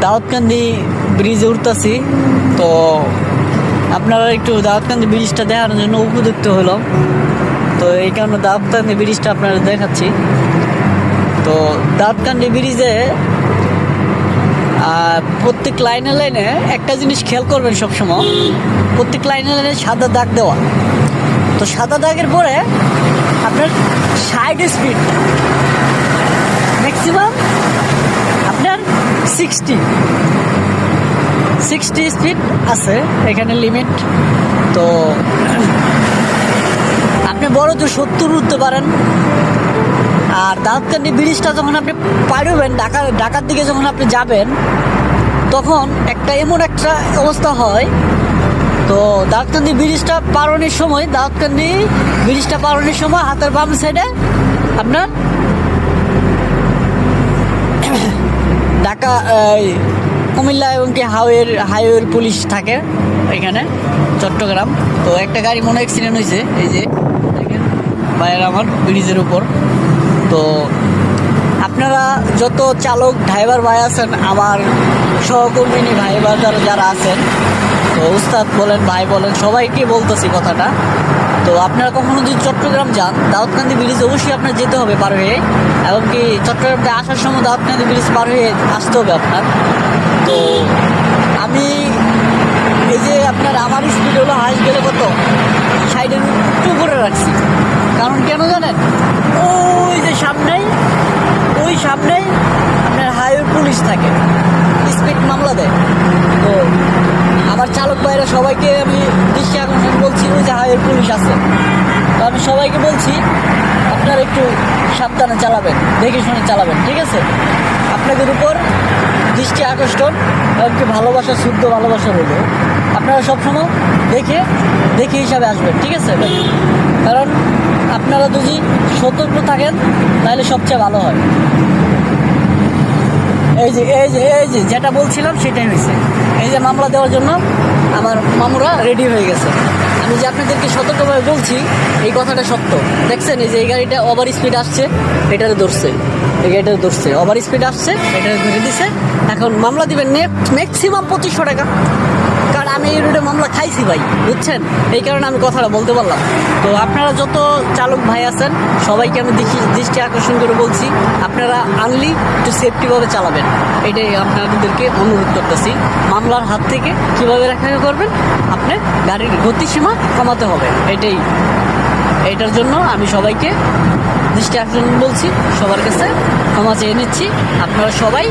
দাউদকান্দি ব্রিজে উঠতেছি। তো আপনারা একটু দাউদকান্দি ব্রিজটা দেখানোর জন্য উপযুক্ত হলাম। তো এই কারণে দাউদকান্দি ব্রিজটা আপনারা দেখাচ্ছি। তো দাউদকান্দি ব্রিজে প্রত্যেক লাইনে লাইনে একটা জিনিস খেয়াল করবেন সবসময়, প্রত্যেক লাইনে লাইনে সাদা দাগ দেওয়া। তো সাদা দাগের পরে আপনার 60 স্পিড, ম্যাক্সিমাম আপনার 60 স্পিড আছে এখানে লিমিট। তো আপনি বড় তো 70 উঠতে পারেন। আর দাউদকান্দি ব্রিজটা যখন আপনি পারবেন ঢাকার দিকে যখন আপনি যাবেন, তখন এমন একটা অবস্থা হয়। তো দাউদকান্দি ব্রিজটা পারানোর সময় হাতের বাম সাইডে আপনার ঢাকা কুমিল্লা এবং কি হাইওয়ের পুলিশ থাকে এখানে চট্টগ্রাম। তো একটা গাড়ি মনে অ্যাক্সিডেন্ট হয়েছে, এই যে দেখেন বাইরে আমার ব্রিজের উপর। তো আপনারা যত চালক ড্রাইভার ভাই আছেন, আমার সহকর্মিনী ভাই বা যারা আছেন, তো উস্তাদ বলেন ভাই বলেন, সবাইকে বলতেছি কথাটা। তো আপনারা কখনো যদি চট্টগ্রাম যান, দাউদকান্দি ব্রিজ অবশ্যই আপনার যেতে হবে পার হয়ে, এমনকি চট্টগ্রামে আসার সময় দাউদকান্দি ব্রিজ পার হয়ে আসতে হবে আপনার। তো আমি এই যে আপনার আমার স্পিড হলো হাইস গেলে কত 60-এর একটু করে রাখছি। কারণ কেন জানেন, ওই যে সামনেই আপনার হাইওয়ে পুলিশ থাকে, স্পিড মামলা দেয়। তো আবার চালক ভাইরা সবাইকে আমি দৃষ্টি আকর্ষণ বলছি, ওই যে হাইওয়ে পুলিশ আছে। তো আমি সবাইকে বলছি আপনারা একটু সাবধানে চালাবেন, দেখে শুনে চালাবেন, ঠিক আছে? আপনাদের উপর দৃষ্টি আকর্ষণ এমনকি ভালোবাসা, শুদ্ধ ভালোবাসা হলো আপনারা সবসময় দেখে হিসাবে আসবেন, ঠিক আছে ভাই? কারণ আপনারা যদি সতর্ক থাকেন তাহলে সবচেয়ে ভালো হয়। এই যে যেটা বলছিলাম সেটাই হয়েছে। এই যে মামলা দেওয়ার জন্য আমার মামুরা রেডি হয়ে গেছে। আমি যে আপনাদেরকে সতর্কভাবে বলছি এই কথাটা সত্য। দেখছেন এই যে এই গাড়িটা ওভার স্পিড আসছে, এটারে ধরছে, এই গাড়িটা ধরছে, ওভার স্পিড আসছে, এটারে ধরে দিছে। এখন মামলা দিবেন ম্যাক্সিমাম 2500 টাকা। কারণ আমি এই রোডে মামলা খাইছি ভাই, বুঝছেন? এই কারণে আমি কথাটা বলতে পারলাম। তো আপনারা যত চালক ভাই আছেন সবাইকে আমি দৃষ্টি আকর্ষণ করে বলছি, আপনারা আনলি একটু সেফটিভাবে চালাবেন, এটাই আপনাদেরকে অনুরোধ করতেছি। মামলার হাত থেকে কীভাবে রক্ষা করবেন, আপনি গাড়ির গতিসীমা কমাতে হবে, এটার জন্য আমি সবাইকে দৃষ্টি আকর্ষণ বলছি। সবার কাছে ক্ষমা চেয়ে নিচ্ছি। আপনারা সবাই